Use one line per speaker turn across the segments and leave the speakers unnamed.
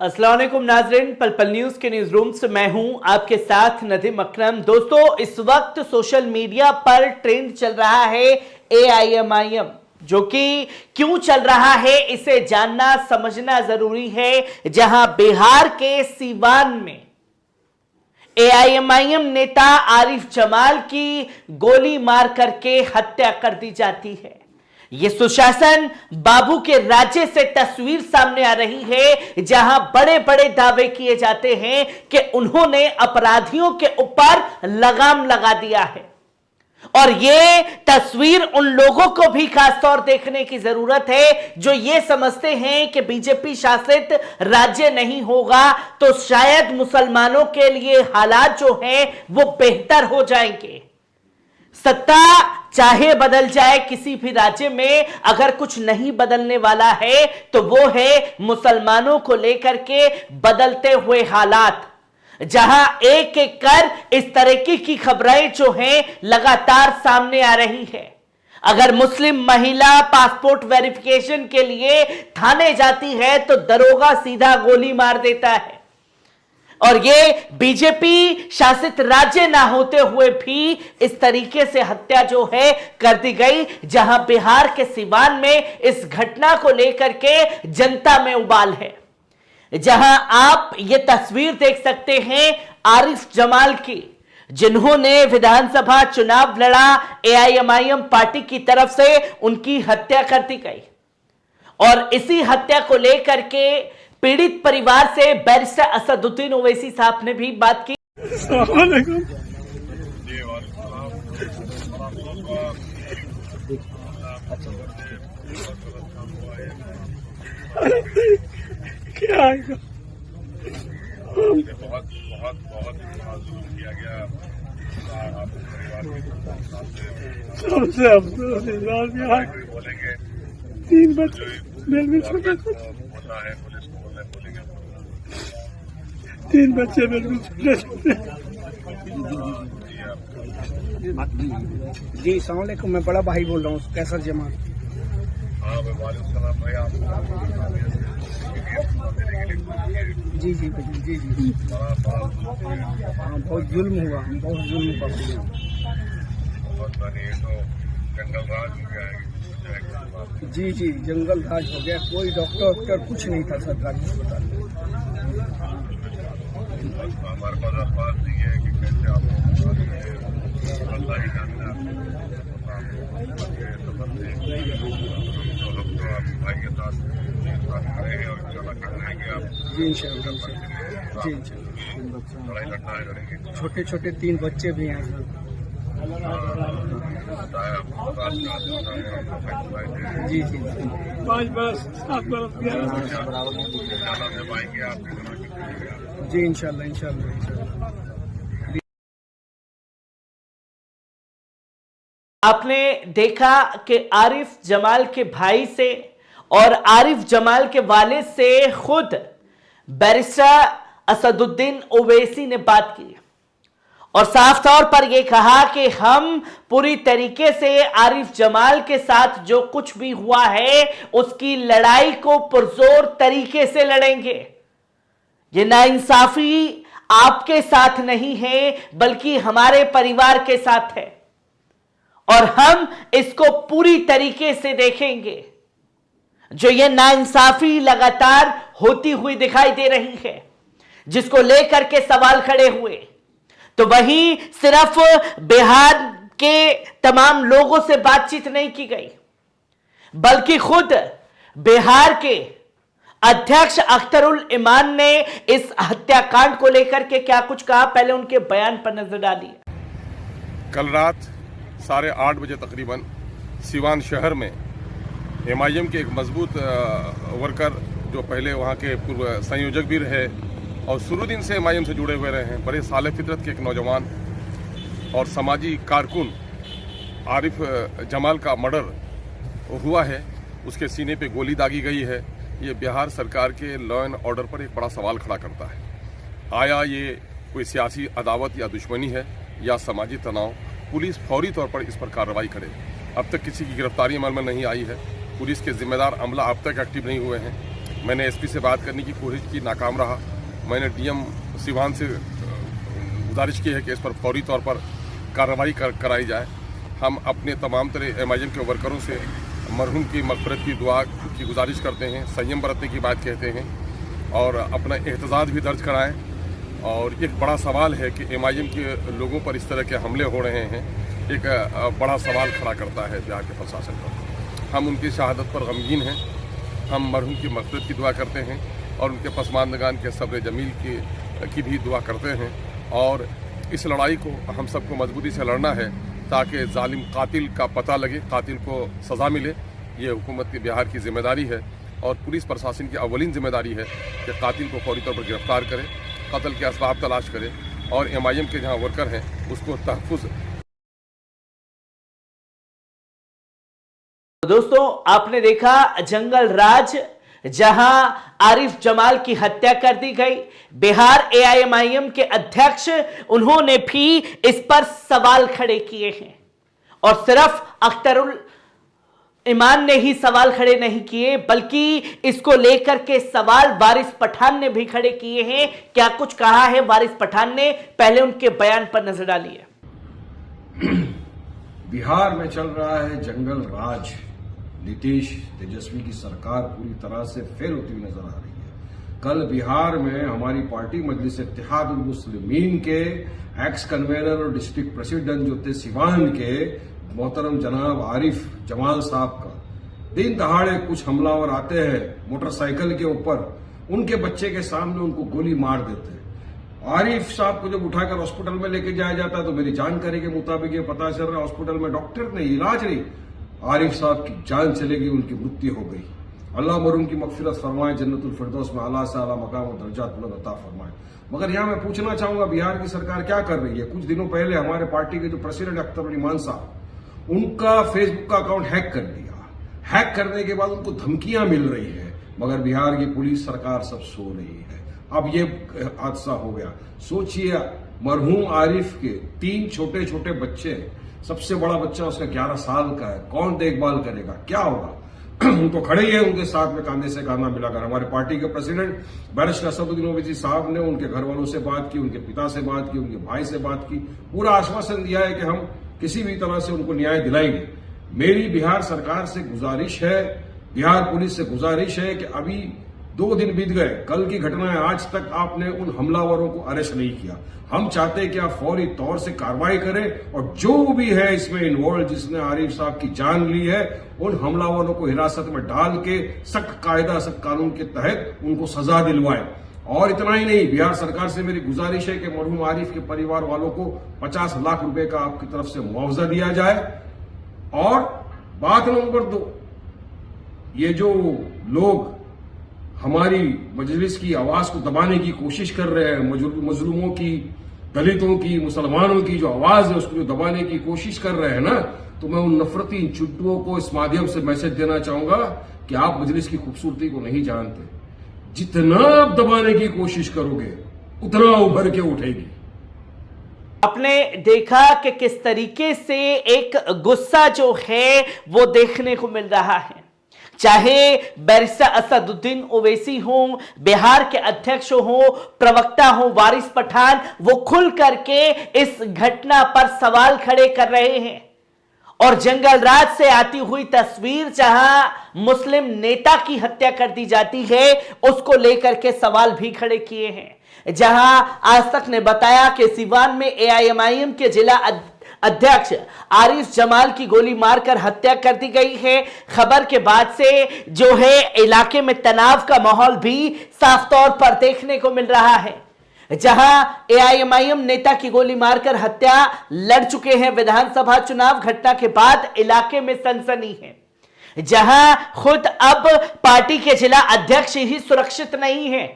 अस्सलाम वालेकुम नाज़रीन, पल पल न्यूज के न्यूज रूम से मैं हूं आपके साथ नदीम अकरम। दोस्तों, इस वक्त सोशल मीडिया पर ट्रेंड चल रहा है AIMIM, जो कि क्यों चल रहा है इसे जानना समझना जरूरी है। जहां बिहार के सीवान में AIMIM नेता आरिफ जमाल की गोली मार करके हत्या कर दी जाती है। यह सुशासन बाबू के राज्य से तस्वीर सामने आ रही है, जहां बड़े बड़े दावे किए जाते हैं कि उन्होंने अपराधियों के ऊपर लगाम लगा दिया है। और यह तस्वीर उन लोगों को भी खासतौर देखने की जरूरत है जो ये समझते हैं कि बीजेपी शासित राज्य नहीं होगा तो शायद मुसलमानों के लिए हालात जो हैं वो बेहतर हो जाएंगे। सत्ता चाहे बदल जाए किसी भी राज्य में, अगर कुछ नहीं बदलने वाला है तो वो है मुसलमानों को लेकर के बदलते हुए हालात। जहां एक एक कर इस तरीके की खबरें जो हैं लगातार सामने आ रही है। अगर मुस्लिम महिला पासपोर्ट वेरिफिकेशन के लिए थाने जाती है तो दरोगा सीधा गोली मार देता है। और ये बीजेपी शासित राज्य ना होते हुए भी इस तरीके से हत्या जो है कर दी गई। जहां बिहार के सीवान में इस घटना को लेकर के जनता में उबाल है। जहां आप ये तस्वीर देख सकते हैं आरिफ जमाल की, जिन्होंने विधानसभा चुनाव लड़ा, AIMIM पार्टी की तरफ से उनकी हत्या कर दी गई। और इसी हत्या को लेकर के पीड़ित परिवार से बैरिस्टर असदुद्दीन ओवैसी साहब ने भी बात की।
क्या
बहुत बहुत बहुत जुल्म किया गया
सबसे अफसोस
बोलेंगे
3 बच्चे मेरे में छोटे
होता है, पुलिस को बोलेंगे
3 बच्चे मेरे में छोटे छोटे।
जी सलाम वालेकुम, मैं बड़ा भाई बोल रहा हूँ कैसर जमाल।
हाँ वालेकुम सलाम भाई, आप
जी जी जी जी हाँ, बहुत जुल्म हुआ, बहुत जुल्म हुआ।
बहुत बड़ी तो जंगल राज हो गया है।
जी जी जंगल राज हो गया, कोई डॉक्टर कुछ नहीं था सरकारी अस्पताल में।
हमारे पास अखबार नहीं है कि कैसे आप अल्लाह ही जानता है। तो हम तो आप भाई के साथ खड़े हैं और इंशाल्लाह कर रहेंगे। आप
जी इंशाल्लाह जी इंशाल्लाह
लड़ाई लड़ना है, करेंगे।
छोटे छोटे 3 बच्चे भी हैं सर। जी जी
5 बरस 7 बरस
जी इंशाल्लाह इंशाल्लाह।
आपने देखा कि आरिफ जमाल के भाई से और आरिफ जमाल के वालिद से खुद बैरिस्टर असदुद्दीन ओवैसी ने बात की और साफ तौर पर यह कहा कि हम पूरी तरीके से आरिफ जमाल के साथ जो कुछ भी हुआ है उसकी लड़ाई को पुरजोर तरीके से लड़ेंगे। ये नाइंसाफी आपके साथ नहीं है बल्कि हमारे परिवार के साथ है और हम इसको पूरी तरीके से देखेंगे। जो ये नाइंसाफी लगातार होती हुई दिखाई दे रही है, जिसको लेकर के सवाल खड़े हुए, तो वहीं सिर्फ बिहार के तमाम लोगों से बातचीत नहीं की गई बल्कि खुद बिहार के अध्यक्ष अख्तरुल इमान ने इस हत्याकांड को लेकर के क्या कुछ कहा, पहले उनके बयान पर नजर डालिए।
कल रात 8:30 बजे तकरीबन सीवान शहर में MIM के एक मजबूत वर्कर, जो पहले वहाँ के पूर्व संयोजक भी रहे और शुरू दिन से MIM से जुड़े हुए रहे हैं, बड़े साले फितरत के एक नौजवान और समाजी कारकुन आरिफ जमाल का मर्डर हुआ है। उसके सीने पे गोली दागी गई है। ये बिहार सरकार के लॉ एंड ऑर्डर पर एक बड़ा सवाल खड़ा करता है। आया ये कोई सियासी अदावत या दुश्मनी है या समाजी तनाव? पुलिस फौरी तौर पर इस पर कार्रवाई करे। अब तक किसी की गिरफ्तारी अमल में नहीं आई है। पुलिस के जिम्मेदार अमला अब तक एक्टिव नहीं हुए हैं। मैंने एसपी से बात करने की कोशिश की, नाकाम रहा। मैंने डीएम सिवान से गुजारिश की है कि इस पर फौरी तौर पर कार्रवाई कराई जाए। हम अपने तमाम तरह एमआईएम के वर्करों से मरहूम की मग़फ़िरत की दुआ की गुजारिश करते हैं, संयम बरतने की बात कहते हैं और अपना एहतजाज भी दर्ज कराएं। और एक बड़ा सवाल है कि एमआईएम के लोगों पर इस तरह के हमले हो रहे हैं, एक बड़ा सवाल खड़ा करता है बिहार के प्रशासन पर। हम उनकी शहादत पर गमगीन हैं। हम मरहूम की मग़फ़िरत की दुआ करते हैं और उनके पसमानदगान के सब्र जमील की भी दुआ करते हैं। और इस लड़ाई को हम सबको मजबूती से लड़ना है ताकि जालिम कातिल का पता लगे, कातिल को सज़ा मिले। ये हुकूमत की बिहार की जिम्मेदारी है और पुलिस प्रशासन की अव्वलीन जिम्मेदारी है कि कातिल को फौरी तौर पर गिरफ्तार करे, कत्ल के असबाब तलाश करे और एमआईएम के जहाँ वर्कर हैं उसको तहफ़्फ़ुज़।
दोस्तों, आपने देखा जंगल राज, जहां आरिफ जमाल की हत्या कर दी गई। बिहार एआईएमआईएम के अध्यक्ष उन्होंने भी इस पर सवाल खड़े किए हैं और सिर्फ अख्तरुल ईमान ने ही सवाल खड़े नहीं किए बल्कि इसको लेकर के सवाल वारिस पठान ने भी खड़े किए हैं। क्या कुछ कहा है वारिस पठान ने, पहले उनके बयान पर नजर डालिए।
बिहार में चल रहा है जंगल राज। नीतीश तेजस्वी की सरकार पूरी तरह से फेल होती हुई नजर आ रही है। कल बिहार में हमारी पार्टी मजलिस इत्तेहादुल मुस्लिमीन के एक्स कन्वीनर और डिस्ट्रिक्ट प्रेसिडेंट जो थे सिवान के मोहतरम जनाब आरिफ जमाल साहब का दिन दहाड़े कुछ हमलावर आते हैं मोटरसाइकिल के ऊपर, उनके बच्चे के सामने उनको गोली मार देते हैं। आरिफ साहब को जब उठाकर हॉस्पिटल में लेके जाया जाता है तो मेरी जानकारी के मुताबिक ये पता चल रहा है हॉस्पिटल में डॉक्टर नहीं, इलाज नहीं, आरिफ साहब की जान चली गई, उनकी मृत्यु हो गई। अल्लाह मरहूम की मग़फ़िरत फरमाए, जन्नतुल फिरदौस में आला से आला मकाम और दर्जात बुलंद अता फरमाए। मगर यहां मैं पूछना चाहूंगा बिहार की सरकार क्या कर रही है। कुछ दिनों पहले हमारे पार्टी के जो प्रेसिडेंट अख्तरुल ईमान साहब, उनका फेसबुक का अकाउंट हैक कर दिया। हैक करने के बाद उनको धमकियां मिल रही है, मगर बिहार की पुलिस सरकार सब सो रही है। अब ये हादसा हो गया। सोचिए, मरहूम आरिफ के 3 छोटे छोटे बच्चे, सबसे बड़ा बच्चा उसका 11 साल का है, कौन देखभाल करेगा, क्या होगा। उनको खड़े ही है उनके साथ में कांधे से कांधा मिलाकर। हमारे पार्टी के प्रेसिडेंट बैरिस्टर असदुद्दीन ओवैसी साहब ने उनके घर वालों से बात की, उनके पिता से बात की, उनके भाई से बात की, पूरा आश्वासन दिया है कि हम किसी भी तरह से उनको न्याय दिलाएंगे। मेरी बिहार सरकार से गुजारिश है, बिहार पुलिस से गुजारिश है कि अभी 2 दिन बीत गए, कल की घटना है, आज तक आपने उन हमलावरों को अरेस्ट नहीं किया। हम चाहते हैं कि आप फौरी तौर से कार्रवाई करें और जो भी है इसमें इन्वॉल्व, जिसने आरिफ साहब की जान ली है, उन हमलावरों को हिरासत में डाल के सख्त कायदा सख्त कानून के तहत उनको सजा दिलवाएं। और इतना ही नहीं, बिहार सरकार से मेरी गुजारिश है कि मरहूम आरिफ के परिवार वालों को 50 लाख रुपए का आपकी तरफ से मुआवजा दिया जाए। और बात नंबर 2, ये जो लोग हमारी मजलिस की आवाज को दबाने की कोशिश कर रहे हैं, मजलूमों की, दलितों की, मुसलमानों की जो आवाज है उसको जो दबाने की कोशिश कर रहे हैं ना, तो मैं उन नफरती चुट्टुओं को इस माध्यम से मैसेज देना चाहूंगा कि आप मजलिस की खूबसूरती को नहीं जानते। जितना आप दबाने की कोशिश करोगे उतना उभर के उठेगी।
आपने देखा कि किस तरीके से एक गुस्सा जो है वो देखने को मिल रहा है। चाहे बैरिस्टर असदुद्दीन ओवैसी हो, बिहार के अध्यक्ष हो, प्रवक्ता हो वारिस पठान, वो खुल करके इस घटना पर सवाल खड़े कर रहे हैं। और जंगल राज से आती हुई तस्वीर जहां मुस्लिम नेता की हत्या कर दी जाती है, उसको लेकर के सवाल भी खड़े किए हैं। जहां आज तक ने बताया कि सिवान में एआईएमआईएम के जिला अध्यक्ष आरिफ जमाल की गोली मारकर हत्या कर दी गई है। खबर के बाद से जो है इलाके में तनाव का माहौल भी साफ तौर पर देखने को मिल रहा है। जहां एआईएमआईएम नेता की गोली मारकर हत्या लड़ चुके हैं विधानसभा चुनाव, घटना के बाद इलाके में सनसनी है। जहां खुद अब पार्टी के जिला अध्यक्ष ही सुरक्षित नहीं है,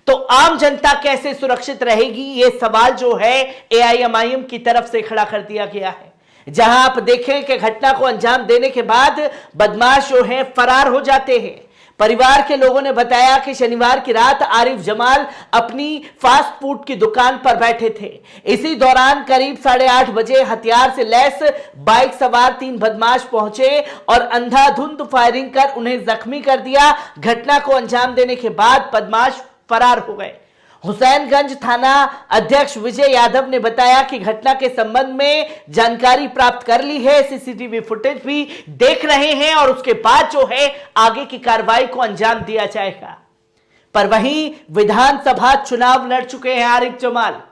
तो आम जनता कैसे सुरक्षित रहेगी, ये सवाल जो है एआईएमआईएम की तरफ से खड़ा कर दिया गया है। जहां आप देखें कि घटना को अंजाम देने के बाद बदमाश जो है फरार हो जाते हैं, परिवार के लोगों ने बताया कि शनिवार की रात आरिफ जमाल अपनी फास्ट फूड की दुकान पर बैठे थे। इसी दौरान करीब 8:30 बजे हथियार से लैस बाइक सवार 3 बदमाश पहुंचे और अंधाधुंध फायरिंग कर उन्हें जख्मी कर दिया। घटना को अंजाम देने के बाद बदमाश फरार हो गए। हुसैनगंज थाना अध्यक्ष विजय यादव ने बताया कि घटना के संबंध में जानकारी प्राप्त कर ली है, सीसीटीवी फुटेज भी देख रहे हैं और उसके बाद जो है आगे की कार्रवाई को अंजाम दिया जाएगा। पर वहीं विधानसभा चुनाव लड़ चुके हैं आरिफ जमाल,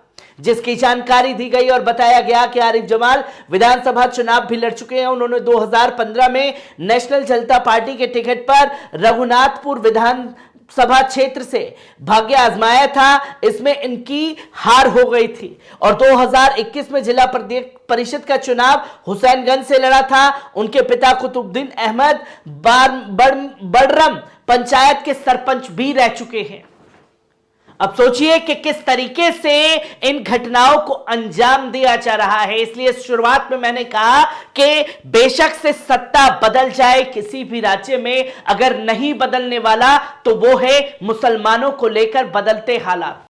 जिसकी जानकारी दी गई और बताया गया कि आरिफ जमाल विधानसभा चुनाव भी लड़ चुके हैं। उन्होंने 2015 में नेशनल जनता पार्टी के टिकट पर रघुनाथपुर विधानसभा क्षेत्र से भाग्य आजमाया था। इसमें इनकी हार हो गई थी और 2021 में जिला परिषद का चुनाव हुसैनगंज से लड़ा था। उनके पिता कुतुबुद्दीन अहमद बड़रम पंचायत के सरपंच भी रह चुके हैं। अब सोचिए कि किस तरीके से इन घटनाओं को अंजाम दिया जा रहा है। इसलिए शुरुआत में मैंने कहा कि बेशक से सत्ता बदल जाए किसी भी राज्य में, अगर नहीं बदलने वाला तो वो है मुसलमानों को लेकर बदलते हालात।